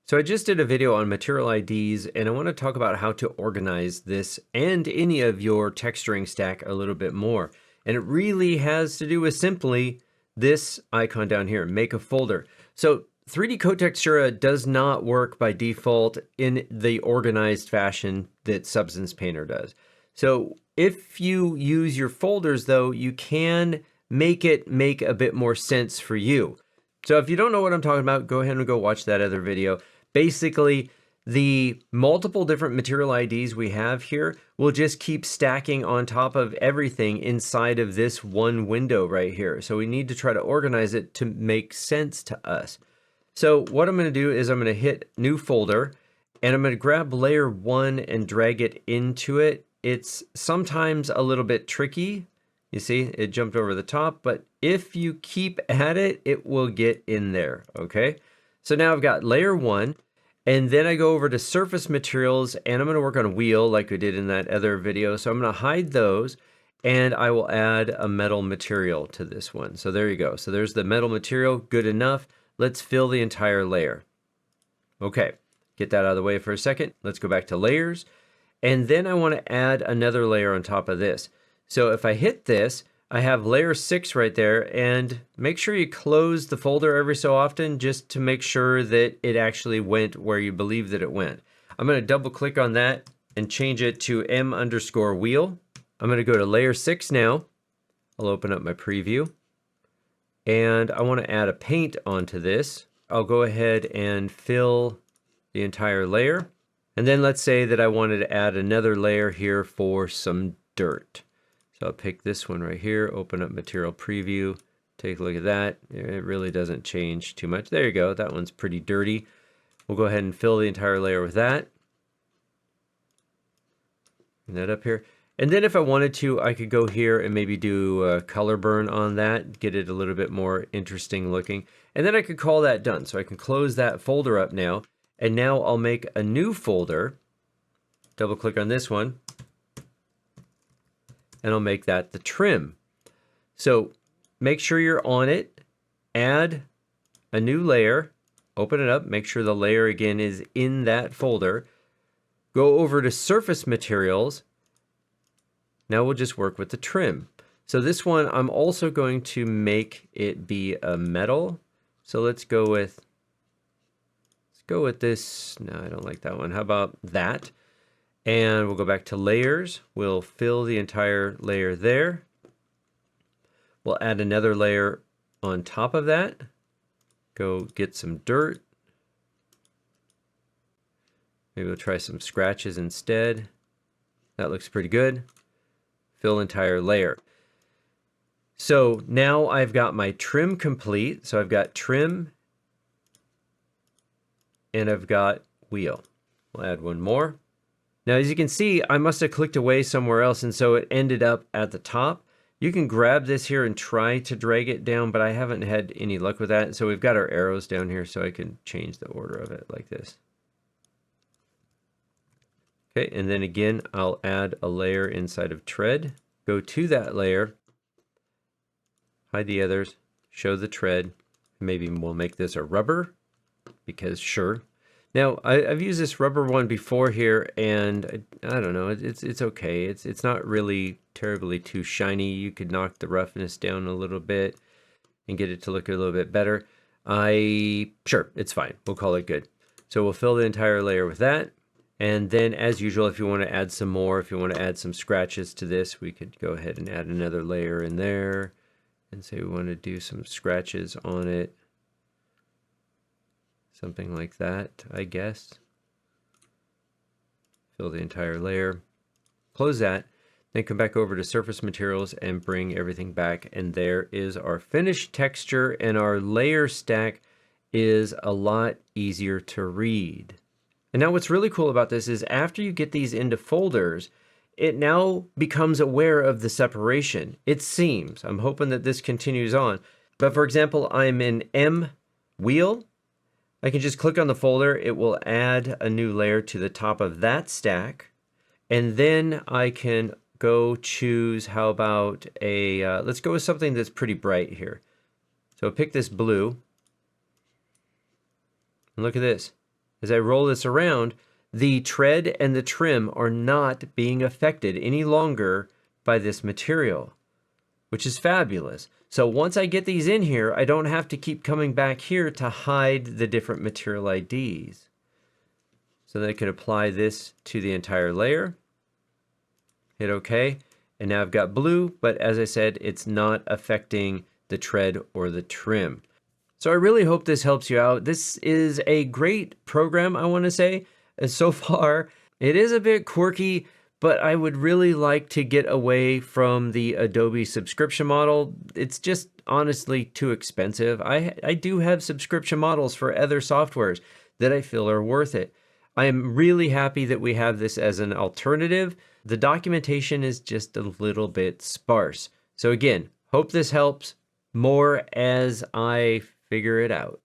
So I just did a video on material IDs, and I want to talk about how to organize this and any of your texturing stack a little bit more. And it really has to do with simply this icon down here, make a folder. So 3DCoat Textura does not work by default in the organized fashion that Substance Painter does. So if you use your folders though, you can make it make a bit more sense for you. So if you don't know what I'm talking about, go ahead and go watch that other video. Basically, the multiple different material IDs we have here will just keep stacking on top of everything inside of this one window right here. So we need to try to organize it to make sense to us. So what I'm going to do is I'm going to hit new folder and I'm going to grab layer 1 and drag it into it. It's sometimes a little bit tricky. You see, it jumped over the top, but if you keep at it, it will get in there, okay? So now I've got layer 1, and then I go over to surface materials, and I'm gonna work on wheel like we did in that other video. So I'm gonna hide those, and I will add a metal material to this one. So there you go. So there's the metal material, good enough. Let's fill the entire layer. Okay, get that out of the way for a second. Let's go back to layers, and then I wanna add another layer on top of this. So if I hit this, I have layer 6 right there, and make sure you close the folder every so often just to make sure that it actually went where you believe that it went. I'm going to double click on that and change it to M_wheel. I'm going to go to layer 6 now. I'll open up my preview, and I want to add a paint onto this. I'll go ahead and fill the entire layer, and then let's say that I wanted to add another layer here for some dirt. So I'll pick this one right here, open up material preview, take a look at that. It really doesn't change too much. There you go, that one's pretty dirty. We'll go ahead and fill the entire layer with that. And that up here. And then if I wanted to, I could go here and maybe do a color burn on that, get it a little bit more interesting looking. And then I could call that done. So I can close that folder up now. And now I'll make a new folder, double click on this one, and I'll make that the trim. So make sure you're on it, add a new layer, open it up, make sure the layer again is in that folder, go over to surface materials. Now we'll just work with the trim. So this one, I'm also going to make it be a metal. So let's go with this. No, I don't like that one. How about that? And we'll go back to layers. We'll fill the entire layer there. We'll add another layer on top of that. Go get some dirt. Maybe we'll try some scratches instead. That looks pretty good. Fill entire layer. So now I've got my trim complete. So I've got trim and I've got wheel. We'll add one more. Now, as you can see, I must have clicked away somewhere else, and so it ended up at the top. You can grab this here and try to drag it down, but I haven't had any luck with that. So we've got our arrows down here, so I can change the order of it like this. Okay, and then again, I'll add a layer inside of tread. Go to that layer, hide the others, show the tread. Maybe we'll make this a rubber, because sure. Now, I've used this rubber one before here, and I don't know, it's okay. It's not really terribly too shiny. You could knock the roughness down a little bit and get it to look a little bit better. Sure, it's fine. We'll call it good. So we'll fill the entire layer with that. And then, as usual, if you want to add some more, if you want to add some scratches to this, we could go ahead and add another layer in there and say we want to do some scratches on it. Something like that, I guess. Fill the entire layer. Close that. Then come back over to surface materials and bring everything back. And there is our finished texture, and our layer stack is a lot easier to read. And now what's really cool about this is after you get these into folders, it now becomes aware of the separation. It seems. I'm hoping that this continues on. But for example, I'm in M wheel. I can just click on the folder, it will add a new layer to the top of that stack, and then I can go choose, how about let's go with something that's pretty bright here. So pick this blue, and look at this. As I roll this around, the tread and the trim are not being affected any longer by this material, which is fabulous. So once I get these in here, I don't have to keep coming back here to hide the different material IDs. So then I can apply this to the entire layer, hit OK, and now I've got blue, but as I said, it's not affecting the tread or the trim. So I really hope this helps you out. This is a great program, I want to say. And so far, it is a bit quirky, but I would really like to get away from the Adobe subscription model. It's just honestly too expensive. I do have subscription models for other softwares that I feel are worth it. I am really happy that we have this as an alternative. The documentation is just a little bit sparse. So again, hope this helps more as I figure it out.